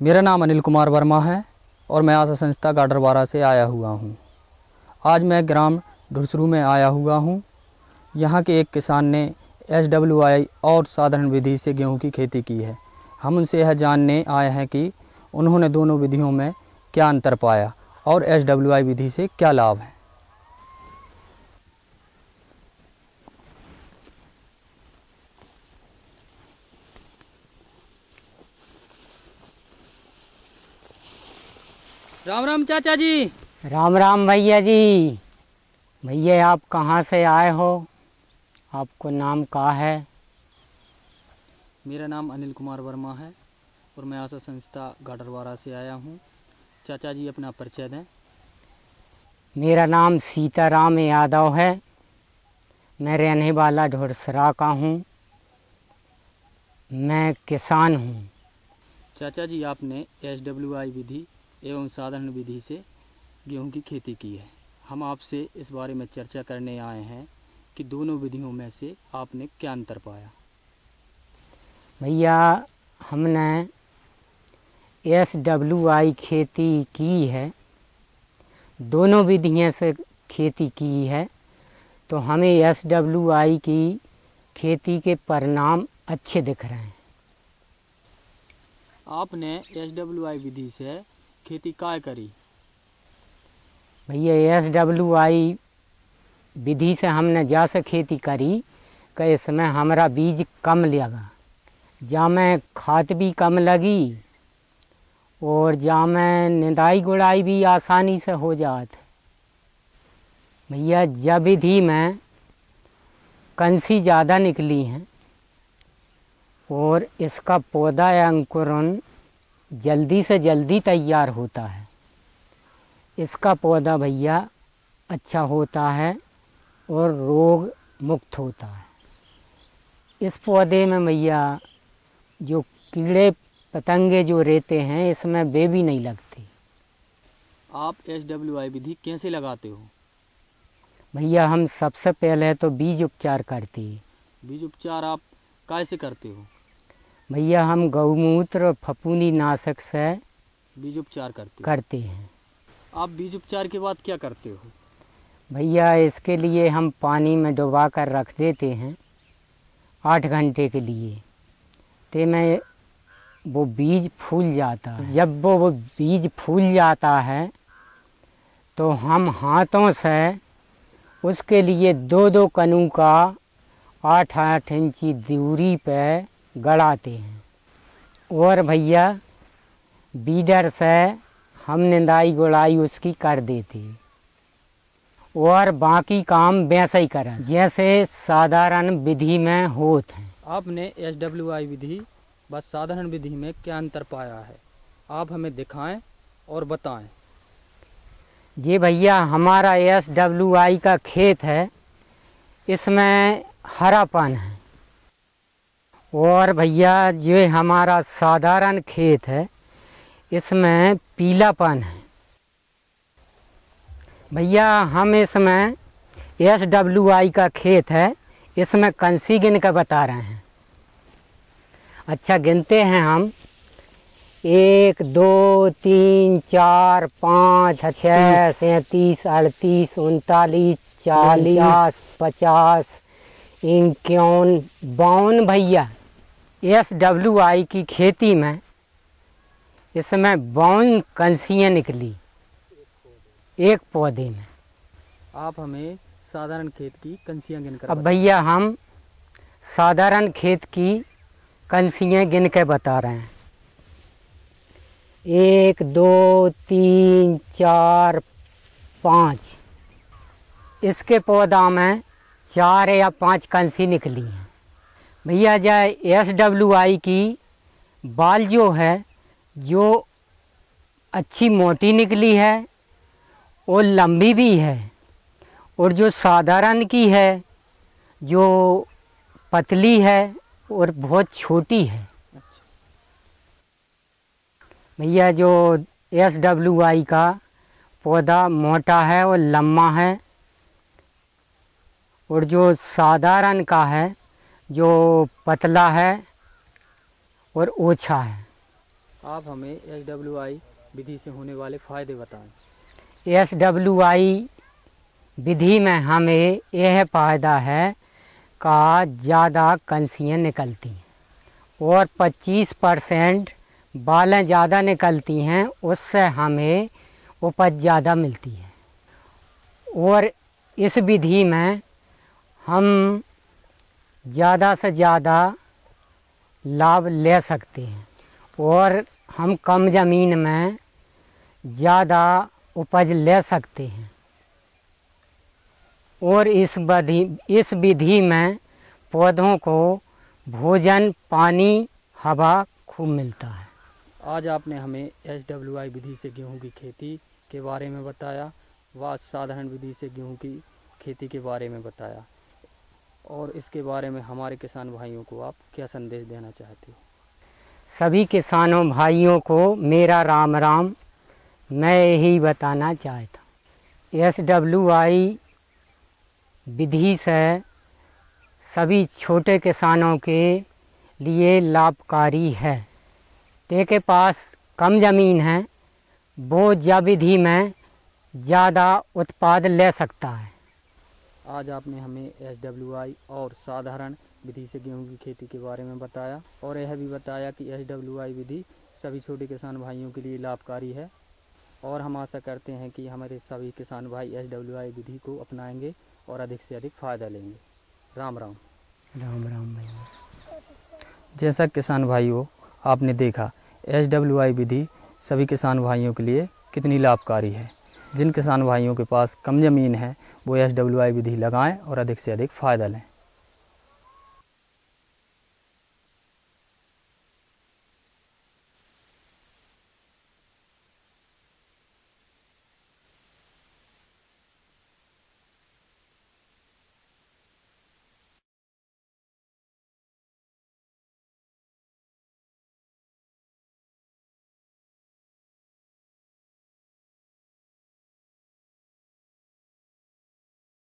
मेरा नाम अनिल कुमार वर्मा है और मैं आशा संस्था गाडरवारा से आया हुआ हूँ। आज मैं ग्राम ढुसरू में आया हुआ हूँ। यहाँ के एक किसान ने SWI और साधारण विधि से गेहूँ की खेती की है। हम उनसे यह जानने आए हैं कि उन्होंने दोनों विधियों में क्या अंतर पाया और SWI विधि से क्या लाभ है। राम राम चाचा जी। राम राम भैया जी। भैया आप कहाँ से आए हो? आपको नाम क्या है? मेरा नाम अनिल कुमार वर्मा है और मैं आशा संस्था गाडरवारा से आया हूँ। चाचा जी अपना परिचय दें। मेरा नाम सीताराम यादव है। मैं रहने वाला ढुसरा का हूँ। मैं किसान हूँ। चाचा जी आपने SWI विधि एवं साधारण विधि से गेहूं की खेती की है। हम आपसे इस बारे में चर्चा करने आए हैं कि दोनों विधियों में से आपने क्या अंतर पाया। भैया हमने SWI खेती की है, दोनों विधियों से खेती की है, तो हमें SWI की खेती के परिणाम अच्छे दिख रहे हैं। आपने SWI विधि से खेती काय करी? भैया SWI विधि से हमने जैसे खेती करी कि इसमें हमारा बीज कम लगा, जा में खाद भी कम लगी और जा में निदाई गुड़ाई भी आसानी से हो जात। भैया जब विधि में कंसी ज़्यादा निकली हैं और इसका पौधा या अंकुरण जल्दी से जल्दी तैयार होता है। इसका पौधा भैया अच्छा होता है और रोग मुक्त होता है। इस पौधे में भैया जो कीड़े पतंगे जो रहते हैं इसमें वे भी नहीं लगते। आप SWI विधि कैसे लगाते हो? भैया हम सबसे पहले तो बीज उपचार करते हैं। बीज उपचार आप कैसे करते हो? भैया हम गौमूत्र और फफूंदी नाशक से बीज उपचार करते हैं। आप बीज उपचार के बाद क्या करते हो? भैया इसके लिए हम पानी में डुबा कर रख देते हैं 8 घंटे के लिए, ते में वो बीज फूल जाता है। जब वो बीज फूल जाता है तो हम हाथों से उसके लिए 2-2 कनू का 8-8 इंची दूरी पे गड़ाते हैं और भैया बीडर से हम निदाई गुड़ाई उसकी कर देते और बाकी काम वैसे ही करें जैसे साधारण विधि में होते हैं। आपने SWI विधि व साधारण विधि में क्या अंतर पाया है, आप हमें दिखाएं और बताएं। ये भैया हमारा SWI का खेत है, इसमें हरापन है और भैया ये हमारा साधारण खेत है इसमें पीलापन है। भैया हम इसमें SWI का खेत है, इसमें कंसी गिन कर बता रहे हैं। अच्छा गिनते हैं हम 1 2 3 4 5 6 37 38 39 40 50 51 52 भैया SWI की खेती में इसमें 52 कंसियाँ निकली एक पौधे में। आप हमें साधारण खेत की कंसियाँ गिनकर अब भैया हम साधारण खेत की कंसियाँ गिन के बता रहे हैं 1 2 3 4 5। इसके पौधा में 4 या 5 कंसी निकली हैं। भैया जाए SWI की बाल जो है जो अच्छी मोटी निकली है और लंबी भी है और जो साधारण की है जो पतली है और बहुत छोटी है। भैया जो SWI का पौधा मोटा है और लम्बा है और जो साधारण का है जो पतला है और ओछा है। आप हमें SWI विधि से होने वाले फ़ायदे बताएं। SWI विधि में हमें यह फ़ायदा है का ज़्यादा कंसियाँ निकलती हैं और 25% बालें ज़्यादा निकलती हैं, उससे हमें उपज ज़्यादा मिलती है। और इस विधि में हम ज़्यादा से ज़्यादा लाभ ले सकते हैं और हम कम ज़मीन में ज़्यादा उपज ले सकते हैं। और इस विधि में पौधों को भोजन, पानी, हवा खूब मिलता है। आज आपने हमें SWI विधि से गेहूं की खेती के बारे में बताया व साधारण विधि से गेहूं की खेती के बारे में बताया, और इसके बारे में हमारे किसान भाइयों को आप क्या संदेश देना चाहते हो? सभी किसानों भाइयों को मेरा राम राम। मैं यही बताना चाहता। SWI विधि से सभी छोटे किसानों के लिए लाभकारी है। जिनके पास कम ज़मीन है वो यह विधि में ज़्यादा उत्पाद ले सकता है। आज आपने हमें SWI और साधारण विधि से गेहूं की खेती के बारे में बताया, और यह भी बताया कि SWI विधि सभी छोटे किसान भाइयों के लिए लाभकारी है, और हम आशा करते हैं कि हमारे सभी किसान भाई SWI विधि को अपनाएंगे और अधिक से अधिक फ़ायदा लेंगे। राम राम। राम राम भैया। जैसा किसान भाइयों आपने देखा, SWI विधि सभी किसान भाइयों के लिए कितनी लाभकारी है। जिन किसान भाइयों के पास कम ज़मीन है वो SWI विधि लगाएं और अधिक से अधिक फ़ायदा लें।